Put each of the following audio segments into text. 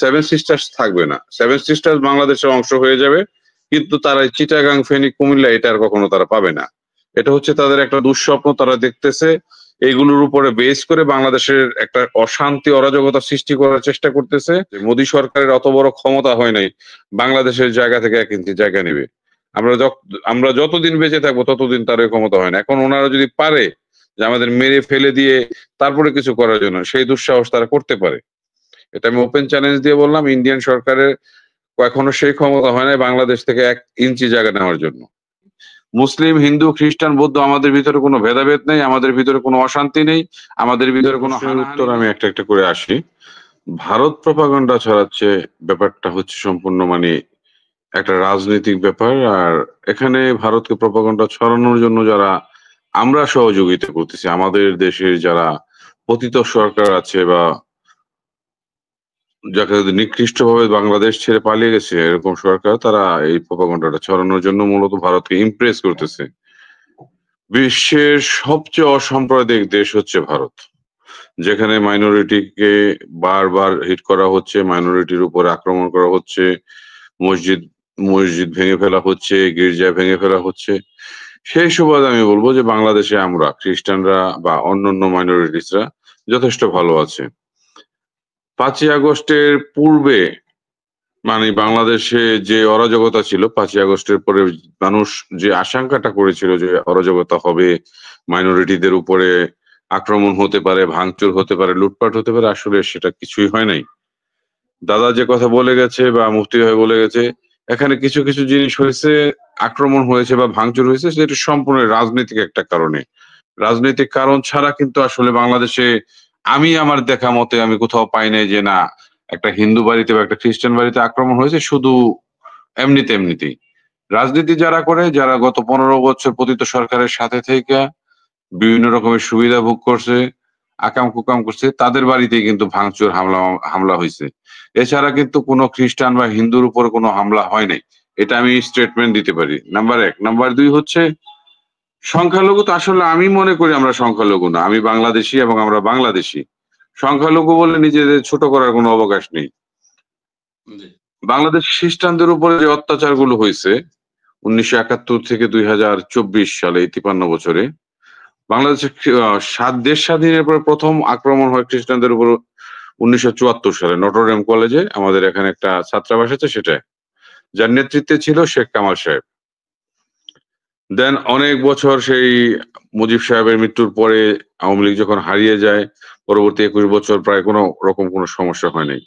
Seven sisters থাকবে না, seven sisters বাংলাদেশের অংশ হয়ে যাবে, কিন্তু তারা চিটাগাং, ফেনী, কুমিল্লা এটা আর কখনো তারা পাবে না। এটা হচ্ছে তাদের একটা দুঃস্বপ্ন, তারা দেখতেছে এইগুলোর উপরে বেস করে বাংলাদেশের একটা অশান্তি অরাজকতা সৃষ্টি করার চেষ্টা করতেছে। মোদী সরকারের অত বড় ক্ষমতা হয় নাই বাংলাদেশের জায়গা থেকে 1 ইঞ্চি জায়গা নিবে। আমরা যতদিন বেঁচে থাকবো ততদিন তার ওই ক্ষমতা হয় না। এখন ওনারা যদি পারে যে আমাদের মেরে ফেলে দিয়ে তারপরে কিছু করার জন্য, সেই দুঃসাহস তারা করতে পারে। এটা আমি ওপেন চ্যালেঞ্জ দিয়ে বললাম, ইন্ডিয়ান সরকারের এখনো সেই ক্ষমতা হয় নাই বাংলাদেশ থেকে 1 ইঞ্চি জায়গা নেওয়ার জন্য। মুসলিম, হিন্দু, খ্রিস্টান, বৌদ্ধ আমাদের ভিতরে কোনো ভেদাভেদ নেই, আমাদের ভিতরে কোনো অশান্তি নেই, আমাদের ভিতরে কোনো উত্তর আমি একটা একটা করে আসি। ভারত প্রপাগান্ডা ছড়াচ্ছে, ব্যাপারটা হচ্ছে সম্পূর্ণ একটা রাজনৈতিক ব্যাপার। আর এখানে ভারতকে প্রপাগান্ডা ছড়ানোর জন্য যারা আমরা সহযোগিতা করতেছি, আমাদের দেশের যারা পতিত সরকার আছে বা যাকে নিকৃষ্টভাবে বাংলাদেশ ছেড়ে পালিয়ে গেছে এরকম সরকার, তারা এই প্রপাগান্ডাটা ছড়ানোর জন্য মূলত ভারতকে ইমপ্রেস করতেছে। বিশ্বের সবচেয়ে অসাম্প্রদায়িক দেশ হচ্ছে ভারত, যেখানে মাইনরিটিকে বারবার হিট করা হচ্ছে, মাইনরিটির উপরে আক্রমণ করা হচ্ছে, মসজিদ মসজিদ ভেঙে ফেলা হচ্ছে, গির্জা ভেঙে ফেলা হচ্ছে। সেই সুবাদে আমি বলবো যে বাংলাদেশে আমরা খ্রিস্টানরা বা অন্যান্য মাইনরিটিসরা যথেষ্ট ভালো আছে। 5ই আগস্টের পূর্বে বাংলাদেশে যে অরাজকতা ছিল, 5ই আগস্টের পরে মানুষ যে আশঙ্কাটা করেছিল যে অরাজকতা হবে, মাইনরিটিদের উপরে আক্রমণ হতে পারে, ভাঙচুর হতে পারে, লুটপাট হতে পারে, আসলে সেটা কিছুই হয় নাই। দাদা যে কথা বলে গেছে বা মুফতি ভাই বলে গেছে, এখানে কিছু কিছু জিনিস হয়েছে, আক্রমণ হয়েছে বা ভাঙচুর হয়েছে, সেটা সম্পূর্ণ রাজনৈতিক একটা কারণে। রাজনৈতিক কারণ ছাড়া কিন্তু আসলে বাংলাদেশে আমি আমার দেখা মতে আমি কোথাও পাই নাই যে না একটা হিন্দু বাড়িতে বা একটা খ্রিস্টান বাড়িতে আক্রমণ হয়েছে শুধু এমনিতেই। রাজনীতি যারা করে, যারা গত 15 বছর পতিত সরকারের সাথে থেকে বিভিন্ন রকমের সুবিধা ভোগ করছে, আকাম কুকাম করছে, তাদের বাড়িতেই কিন্তু ভাঙচুর হামলা হয়েছে। এছাড়া কিন্তু কোনো খ্রিস্টান বা হিন্দুর উপর কোনো হামলা হয় নাই, এটা আমি স্টেটমেন্ট দিতে পারি। নাম্বার 1। নাম্বার 2 হচ্ছে সংখ্যালঘু। তো আসলে আমি মনে করি আমরা সংখ্যালঘু না, আমি বাংলাদেশী এবং আমরা বাংলাদেশী। সংখ্যালঘু বলে নিজেদের ছোট করার কোনো অবকাশ নেই। বাংলাদেশ খ্রিস্টানদের উপরে যে অত্যাচার গুলো হয়েছে 1971 থেকে 2024 সালে, এই 53 বছরে বাংলাদেশের দেশ স্বাধীনের পরে প্রথম আক্রমণ হয় খ্রিস্টানদের উপর 1974 সালে নটরডেম কলেজে। আমাদের এখানে একটা ছাত্রাবাস আছে, সেটা যার নেতৃত্বে ছিল শেখ কামাল সাহেব। দেন অনেক বছর সেই মুজিব সাহেবের মৃত্যুর পরে আওয়ামী লীগ যখন হারিয়ে যায়, পরবর্তী 21 বছর প্রায় কোনো রকম কোনো সমস্যা হয় নাই।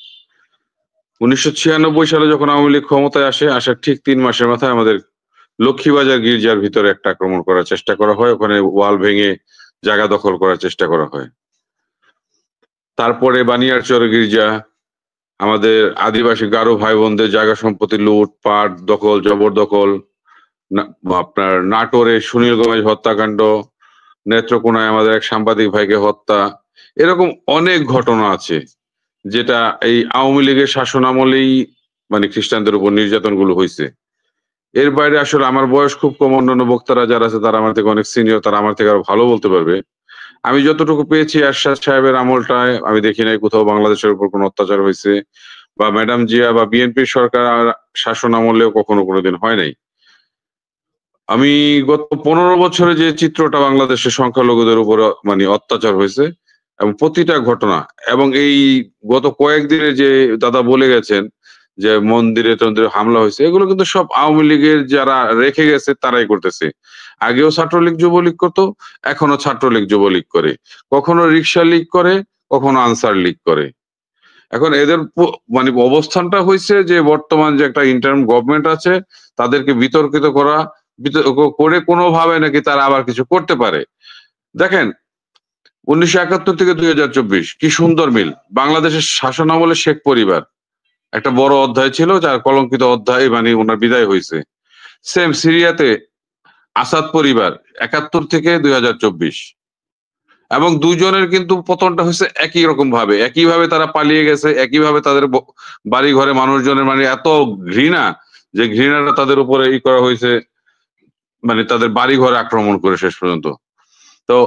1996 সালে যখন আওয়ামী লীগ ক্ষমতায় আসে, আসার ঠিক 3 মাসের মাথায় আমাদের লক্ষ্মীবাজার গির্জার ভিতরে একটা আক্রমণ করার চেষ্টা করা হয়, ওখানে ওয়াল ভেঙে জায়গা দখল করার চেষ্টা করা হয়। তারপরে বানিয়ারচর গির্জা, আমাদের আদিবাসী গারো ভাই বোনদের জায়গা সম্পত্তি লুটপাট, দখল জবরদখল, আপনার নাটোরে সুনীল গমেজ হত্যাকাণ্ড, নেত্রকোনায় আমাদের এক সাংবাদিক ভাইকে হত্যা, এরকম অনেক ঘটনা আছে যেটা এই আওয়ামী লীগের শাসন আমলেই খ্রিস্টানদের উপর নির্যাতন গুলো হয়েছে। এর বাইরে আসলে আমার বয়স খুব কম, অন্যান্য বক্তারা যারা আছে তারা আমার থেকে অনেক সিনিয়র, তারা আমার থেকে আরো ভালো বলতে পারবে। আমি যতটুকু পেয়েছি এরশাদ সাহেবের আমলটায় আমি দেখি নাই কোথাও বাংলাদেশের উপর কোনো অত্যাচার হয়েছে, বা ম্যাডাম জিয়া বা বিএনপি সরকার শাসন আমলেও কখনো কোনোদিন হয় নাই। আমি গত 15 বছরে যে চিত্রটা বাংলাদেশের সংখ্যালঘুদের উপর অত্যাচার হয়েছে এবং প্রতিটা ঘটনা, এবং এই গত কয়েকদিনে যে দাদা বলে গেছেন যে মন্দিরে টন্দিরে হামলা হয়েছে, এগুলো কিন্তু সব আওয়ামী লীগের যারা রেখে গেছে তারাই করতেছে। আগেও ছাত্রলীগ যুবলীগ করতো, এখনো ছাত্রলীগ যুবলীগ করে, কখনো রিক্সা লীগ করে, কখনো আনসার লীগ করে। এখন এদের অবস্থানটা হয়েছে যে বর্তমান যে একটা ইন্টারিম গভর্নমেন্ট আছে তাদেরকে বিতর্কিত করা, করে কোনোভাবে নাকি তারা আবার কিছু করতে পারে। দেখেন 1971 থেকে 2024 কি সুন্দর মিল। বাংলাদেশের শাসন আমলে শেখ পরিবার একটা বড় অধ্যায় ছিল, যার কলঙ্কিত অধ্যায় ওনার বিদায় হয়েছে। সেম সিরিয়াতে আসাদ পরিবার 71 থেকে 2024, এবং দুজনের কিন্তু পতনটা হয়েছে একইভাবে তারা পালিয়ে গেছে, একইভাবে তাদের বাড়ি ঘরে মানুষজনের এত ঘৃণা, যে ঘৃণাটা তাদের উপরে করা হয়েছে, তাদের বাড়ি ঘরে আক্রমণ করে শেষ পর্যন্ত। তো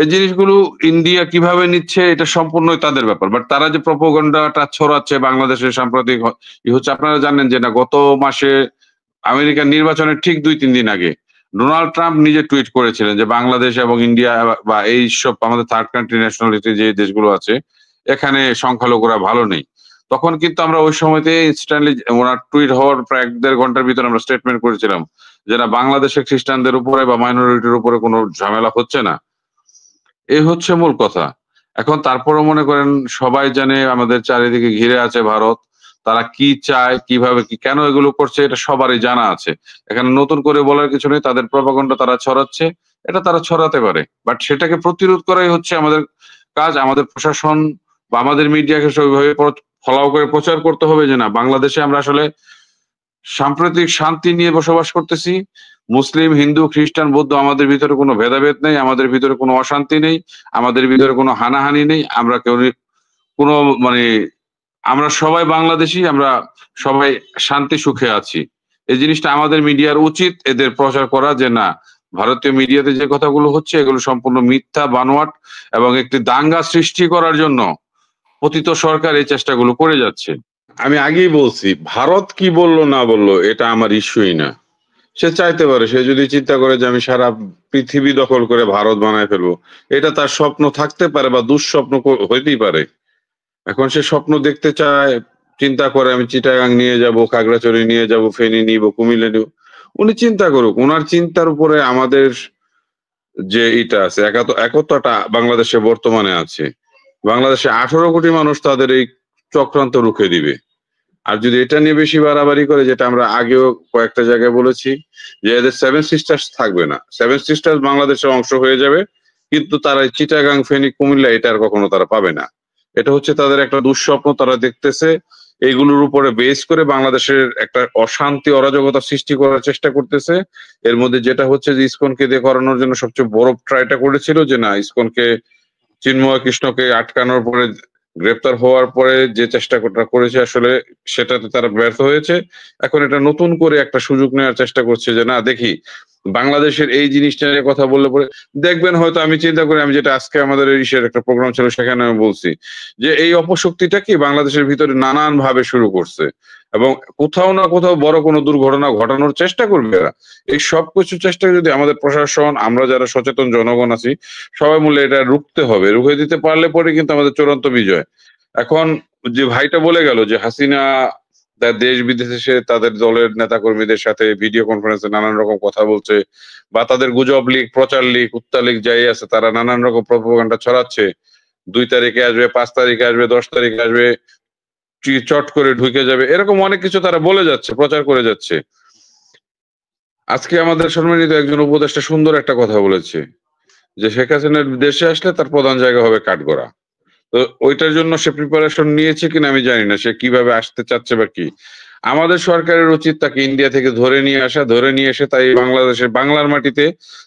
এই জিনিসগুলো ইন্ডিয়া কিভাবে নিচ্ছে এটা সম্পূর্ণই তাদের ব্যাপার, বাট তারা যে প্রোপাগান্ডাটা ছড়াচ্ছে বাংলাদেশের সাম্প্রতিক হচ্ছে, আপনারা জানেন যে না, গত মাসে আমেরিকার নির্বাচনের ঠিক 2-3 দিন আগে ডোনাল্ড ট্রাম্প নিজে টুইট করেছিলেন যে বাংলাদেশ এবং ইন্ডিয়া বা এই সব আমাদের থার্ড কান্ট্রি ন্যাশনালিটি যে দেশগুলো আছে এখানে সংখ্যালঘুরা ভালো নেই। তখন কিন্তু আমরা ওই সময়তে ইনস্ট্যান্টলি ওনার টুইট হওয়ার প্রায় 1-1.5 ঘন্টার ভিতরে আমরা স্টেটমেন্ট করেছিলাম যে না, বাংলাদেশের খ্রিস্টানদের উপরে বা মাইনরিটির উপরে কোনো ঝামেলা হচ্ছে না। এই হচ্ছে মূল কথা। এখন তারপরও মনে করেন সবাই জানে আমাদের চারিদিকে ঘিরে আছে ভারত। তারা কি চায়, কিভাবে কি কেন এগুলো করছে এটা সবারই জানা আছে। এখানে নতুন করে বলার কিছু নেই। তাদের প্রপাগান্ডা তারা ছড়াচ্ছে। এটা তারা ছড়াতে পারে। বাট সেটাকে প্রতিরোধ করাই হচ্ছে আমাদের কাজ। আমাদের প্রশাসন বা আমাদের মিডিয়াকে ওইভাবে ফলাও করে প্রচার করতে হবে যে না, বাংলাদেশে আমরা আসলে সাম্প্রতিক শান্তি নিয়ে বসবাস করতেছি। মুসলিম, হিন্দু, খ্রিস্টান, বৌদ্ধ আমাদের ভিতরে কোনো ভেদাভেদ নেই, আমাদের ভিতরে কোনো অশান্তি নেই, আমাদের ভিতরে কোনো হানাহানি নেই। আমরা কেউ কোনো মানে আমরা সবাই বাংলাদেশী, আমরা সবাই শান্তি সুখে আছি। এই জিনিসটা আমাদের মিডিয়ার উচিত এদের প্রচার করা যে না, ভারতীয় মিডিয়াতে যে কথাগুলো হচ্ছে এগুলো সম্পূর্ণ মিথ্যা, বানোয়াট এবং একটি দাঙ্গা সৃষ্টি করার জন্য পতিত সরকার এই চেষ্টাগুলো করে যাচ্ছে। আমি আগেই বলছি, ভারত কি বললো না বললো এটা আমার ইস্যুই না। সে চাইতে পারে, সে যদি চিন্তা করে যে আমি সারা পৃথিবী দখল করে ভারত বানায় ফেলবো, এটা তার স্বপ্ন থাকতে পারে বা দুঃস্বপ্ন হইতেই পারে। এখন সে স্বপ্ন দেখতে চায়, চিন্তা করে আমি চিটাগাং নিয়ে যাব, খাগড়াছড়ি নিয়ে যাব, ফেনী নিব, কুমিল্লা নিব। উনি চিন্তা করুক, ওনার চিন্তার উপরে আমাদের যে এটা আছে একতাটা বাংলাদেশে বর্তমানে আছে। বাংলাদেশে 18 কোটি মানুষ তাদের এই চক্রান্ত রুখে দিবে। আর যদি এটা নিয়ে বেশি বাড়াবাড়ি করে, যেটা আমরা আগেও কয়েকটা জায়গায় বলেছি যে এদের 7 সিস্টার্স থাকবে না, 7 সিস্টার্স বাংলাদেশের অংশ হয়ে যাবে, কিন্তু তারা চিটাগাং, ফেনী, কুমিল্লা এটা আর কখনো তারা পাবে না। এটা হচ্ছে তাদের একটা দুঃস্বপ্ন, তারা দেখতেছে এইগুলোর উপরে বেস করে বাংলাদেশের একটা অশান্তি, অরাজকতা সৃষ্টি করার চেষ্টা করতেছে। এর মধ্যে যেটা হচ্ছে যে ইসকনকে দিয়ে করানোর জন্য সবচেয়ে বড় ট্রাইটা করেছিল যে না, ইসকনকে চিন্ময় কৃষ্ণকে আটকানোর পরে, গ্রেপ্তার হওয়ার পরে যে চেষ্টাটা করেছে আসলে সেটাতে তারা ব্যর্থ হয়েছে। এখন এটা নতুন করে একটা সুযোগ নেওয়ার চেষ্টা করছে যে না, দেখি বাংলাদেশের এই জিনিসটা নিয়ে কথা বললে পরে দেখবেন, হয়তো আমি চিন্তা করি, আমি যেটা আজকে আমাদের ইসের একটা প্রোগ্রাম ছিল সেখানে আমি বলছি যে এই অপশক্তিটা কি বাংলাদেশের ভিতরে নানান ভাবে শুরু করছে এবং কোথাও না কোথাও বড় কোনো দুর্ঘটনা ঘটানোর চেষ্টা করবে এরা। এই সবকিছু চেষ্টা যদি আমাদের প্রশাসন, আমরা যারা সচেতন জনগণ আছি, সবাই মিলে এটা রুখতে হবে। রুখে দিতে পারলে পরে কিন্তু আমাদের চূড়ান্ত বিজয়। এখন যে ভাইটা বলে গেল যে হাসিনা তার দেশ বিদেশে তাদের দলের নেতা কর্মীদের সাথে ভিডিও কনফারেন্সে নানান রকম কথা বলছে, বা তাদের গুজব লিক, প্রচার লিক, উত্তা লিক যাই আছে, তারা নানান রকম প্রপাগান্ডা ছড়াচ্ছে। 2 তারিখে আসবে, 5 তারিখে আসবে, 10 তারিখে আসবে, চট করে ঢুকে যাবে, এরকম অনেক কিছু তারা বলে যাচ্ছে, প্রচার করে যাচ্ছে। আজকে আমাদের সম্মানিত একজন উপদেষ্টা সুন্দর একটা কথা বলেছে যে শেখ হাসিনার দেশে আসলে তার প্রধান জায়গা হবে কাঠগড়া। তো ওইটার জন্য সে প্রিপারেশন নিয়েছে কিনা আমি জানি না, সে কিভাবে আসতে চাচ্ছে বা কি। আমাদের সরকারের উচিত তাকে ইন্ডিয়া থেকে ধরে নিয়ে আসা, ধরে নিয়ে এসে তাই বাংলাদেশের বাংলার মাটিতে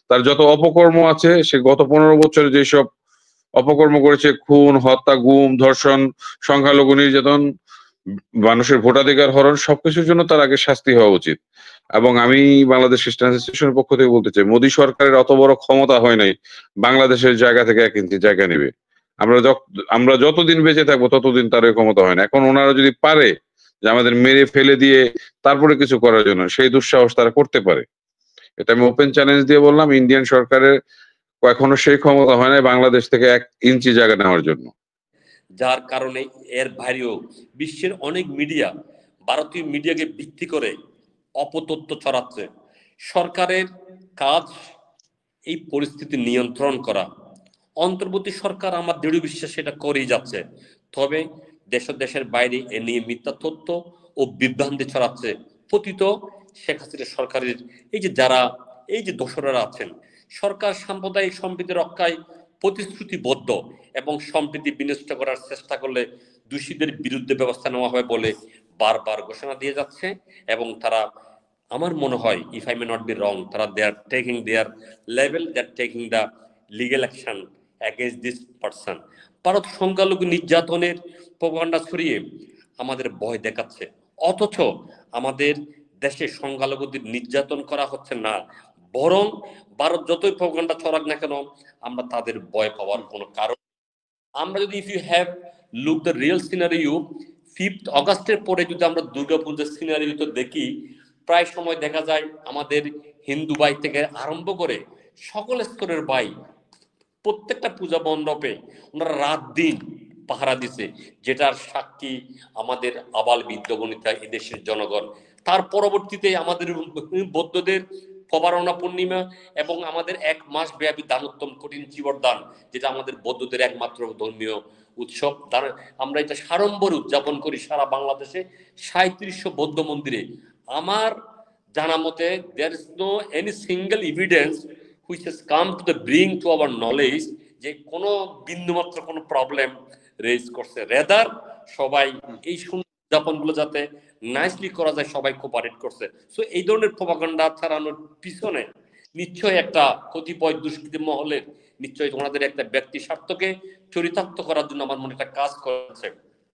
তার যত অপকর্ম আছে, সে গত 15 বছরে যেসব অপকর্ম করেছে, খুন, হত্যা, গুম, ধর্ষণ, সংখ্যালঘু নির্যাতন, মানুষের ভোটাধিকার হরণ, সবকিছুর জন্য তার আগে শাস্তি হওয়া উচিত। এবং আমি বাংলাদেশ খ্রিস্টান অ্যাসোসিয়েশনের পক্ষ থেকে বলতে চাই, মোদী সরকারের অত বড় ক্ষমতা হয় নাই বাংলাদেশের জায়গা থেকে 1 ইঞ্চি জায়গা নেবে। আমরা যতদিন বেঁচে থাকবো ততদিন তার এই ক্ষমতা হয় না। এখন ওনারা যদি পারে যে আমাদের মেরে ফেলে দিয়ে তারপরে কিছু করার জন্য, সেই দুঃসাহস তারা করতে পারে। এটা আমি ওপেন চ্যালেঞ্জ দিয়ে বললাম, ইন্ডিয়ান সরকারের এখনো সেই ক্ষমতা হয় না বাংলাদেশ থেকে 1 ইঞ্চি জায়গা নেওয়ার জন্য। যার কারণে এর বাইরেও বিশ্বের অনেক মিডিয়া ভারতীয় মিডিয়াকে ভিত্তি করে অপতথ্য ছড়াচ্ছে। সরকারের কাজ এই পরিস্থিতি নিয়ন্ত্রণ করা। অন্তর্বর্তী সরকার আমার দৃঢ় বিশ্বাস সেটা করেই যাচ্ছে। তবে দেশের বাইরে এ নিয়ে মিথ্যা তথ্য ও বিভ্রান্তি ছড়াচ্ছে পতিত শেখ হাসিনা সরকারের এই যে দোসরেরা আছেন। সরকার সাম্প্রদায়িক সম্প্রীতি রক্ষায় প্রতিশ্রুতিবদ্ধ এবং সম্প্রীতি বিনষ্ট করার চেষ্টা করলে দোষীদের বিরুদ্ধে ব্যবস্থা নেওয়া হবে বলে বারবার ঘোষণা দিয়ে যাচ্ছে। এবং তারা, আমার মনে হয়, if I may not be wrong, তারা they are taking their level, they are taking the legal action against this person. Bharat সংখ্যালঘু নির্যাতনের প্রোপাগান্ডা ছড়িয়ে আমাদের ভয় দেখাচ্ছে, অথচ আমাদের দেশে সংখ্যালঘুদের নির্যাতন করা হচ্ছে না, বরং ভারত যতই প্রোপাগান্ডা ছড়াক না কেন আমরা তাদের ভয় পাওয়ার কোনো কারণ। আমরা যদি if you have look the real scenario, 5th অগাস্টের পরে যদি আমরা দুর্গাপূজার সিনারিও তো দেখি, প্রায় সময় দেখা যায় আমাদের হিন্দু ভাই থেকে আরম্ভ করে সকল স্তরের ভাই প্রত্যেকটা পূজা মণ্ডপে ওনারা রাত দিন পাহারা দিছে, যেটার সাক্ষী আমাদের আবাল বৃদ্ধ বনিতা এদেশের জনগণ। তার পরবর্তীতে আমাদের বৌদ্ধদের পবারণা পূর্ণিমা এবং আমাদের 1 মাস ব্যাপী দানোত্তম কঠিন চিবরদান, যেটা আমাদের বৌদ্ধদের একমাত্র ধর্মীয় উৎসব। আমরা এটা সাড়ম্বরে উদযাপন করি সারা বাংলাদেশে 3700 বৌদ্ধ মন্দিরে। আমার জানা মতে there is no any single evidence which has come to the bring to our knowledge যে কোনো বিন্দুমাত্র কোনো প্রবলেম রেজ করছে। রেদার সবাই এই উদযাপনগুলো যাতে নাইসলি করা যায় সবাই কোপারেট করছে। সো এই ধরনের প্রপাগান্ডা ছড়ানোর পিছনে নিশ্চয়ই একটা কতিপয় দুষ্কৃতী মহলের নিশ্চয়ই ওনাদের একটা ব্যক্তি স্বার্থকে চরিতার্থ করার জন্য আমার মনে একটা কাজ করেছে।